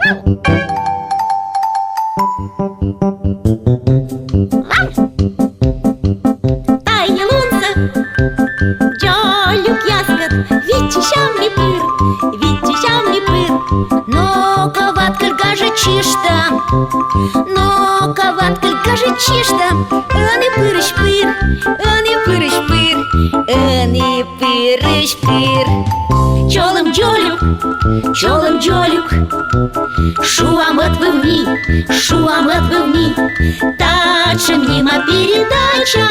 Тайне лунца, джолюк яскат, витишам ми пыр, но коваткаль гаже чишта, ани пырыш пыр, ани пырыш пыр. Чолым джолюк, шуам отвывни, тача мимо передача,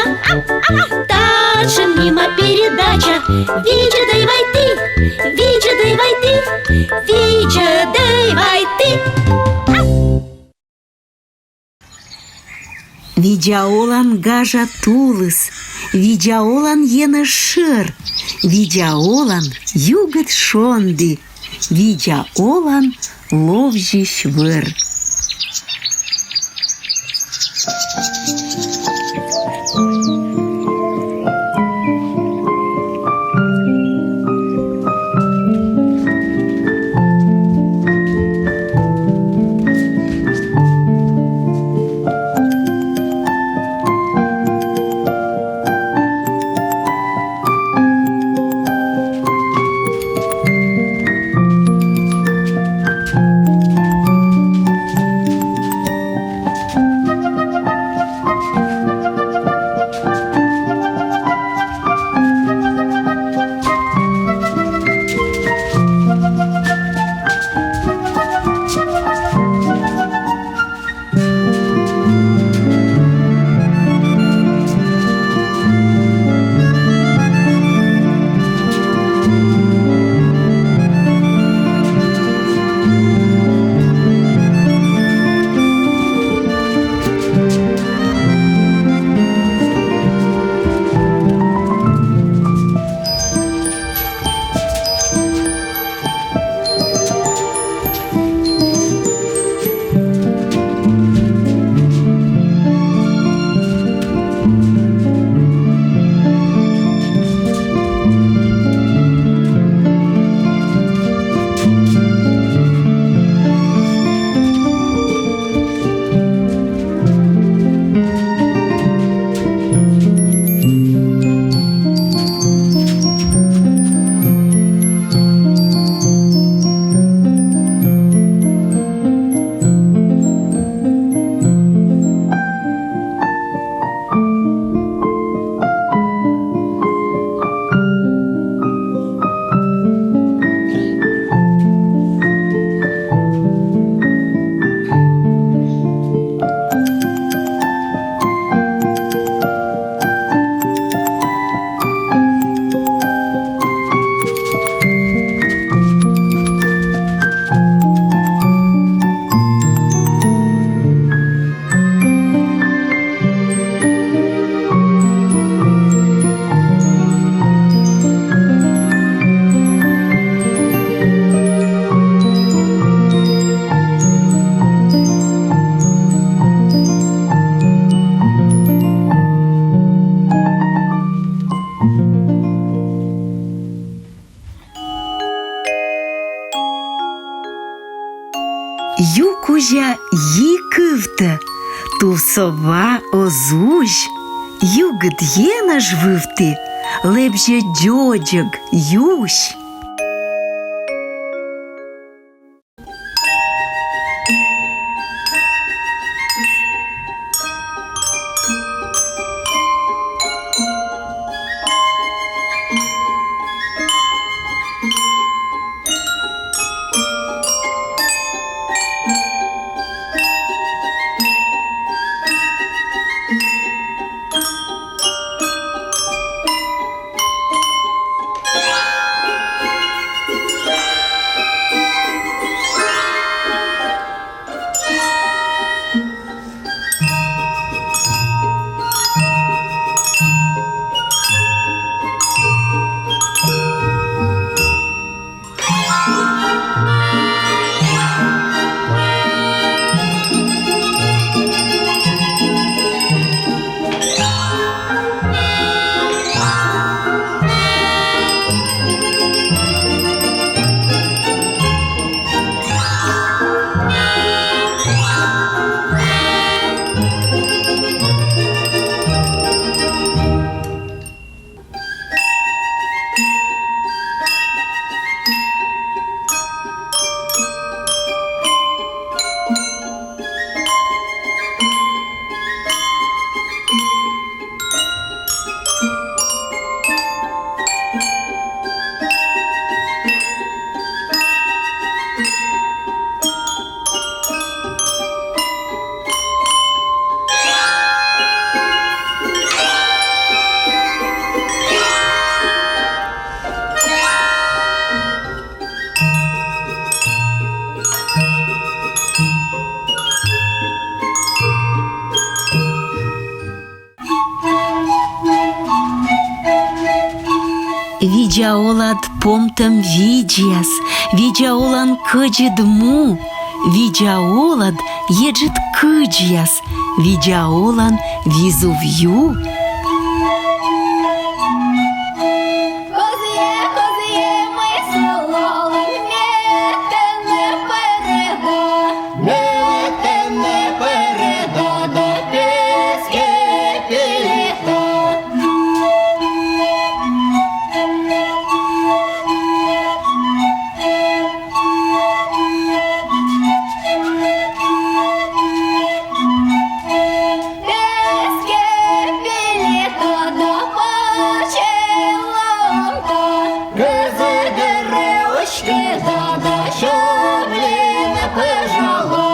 Виджа дай вай ты. Видяолан гажа тулыс, видяолан ена шыр, видяолан югыт шонды, видяолан ловжищ выр. Юкужа йикывты, тусова озуж, югыт ена жвывты, лепже дёджык юш. Видяолад помтам видяс, видяолан кыджит му, видяолад еджит кыджяс, видяолан визувью. Козиє, козиє, ми село, м'єте не переда. Милите не переда до піски піліта. Пєске піліта до почелонка. Гизи деревочки дада, щоб не пижала.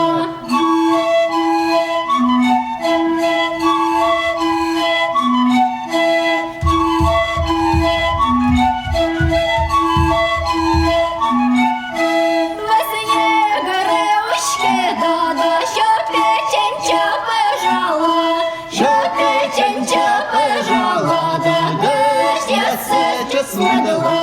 Весені горевочки дада, що печенча пижала. Що печенча пижала, да дощ я сече смидила.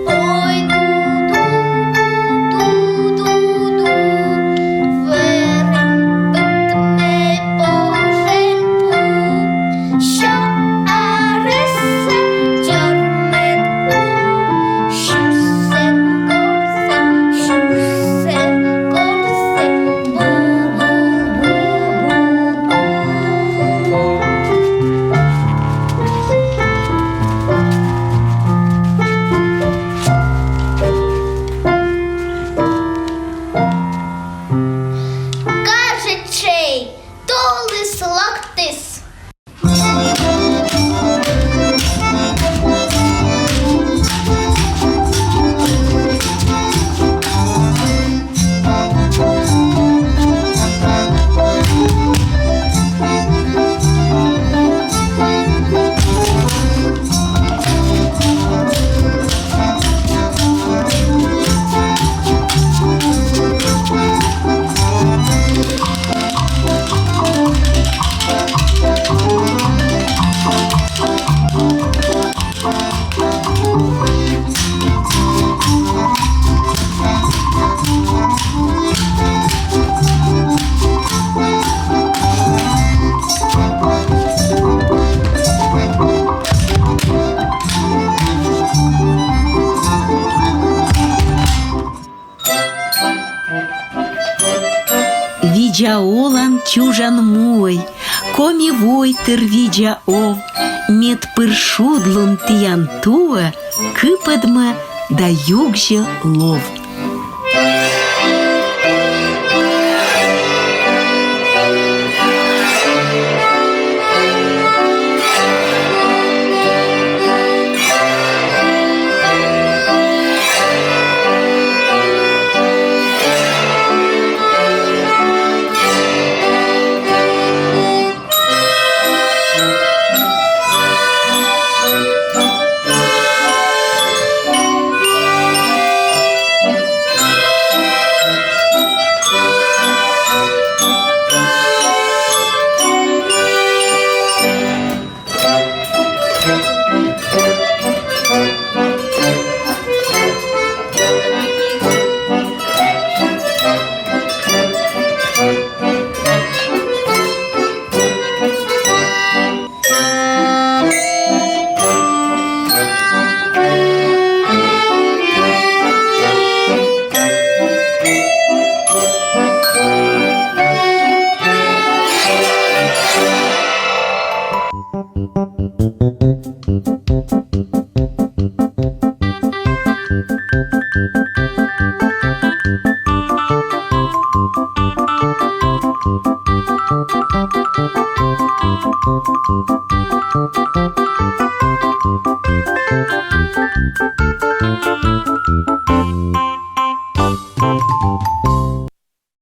Ой, ду-ду-ду-ду-ду, верембит не поженьку, що арисе тьорнетку, шусе корсе, бу-бу-бу-бу. Каже чей, то лис лактис. Видяолан тюжан мой, коми войтер видяов, мед пыршудлун тиянтуа, кыпадма да югже лов.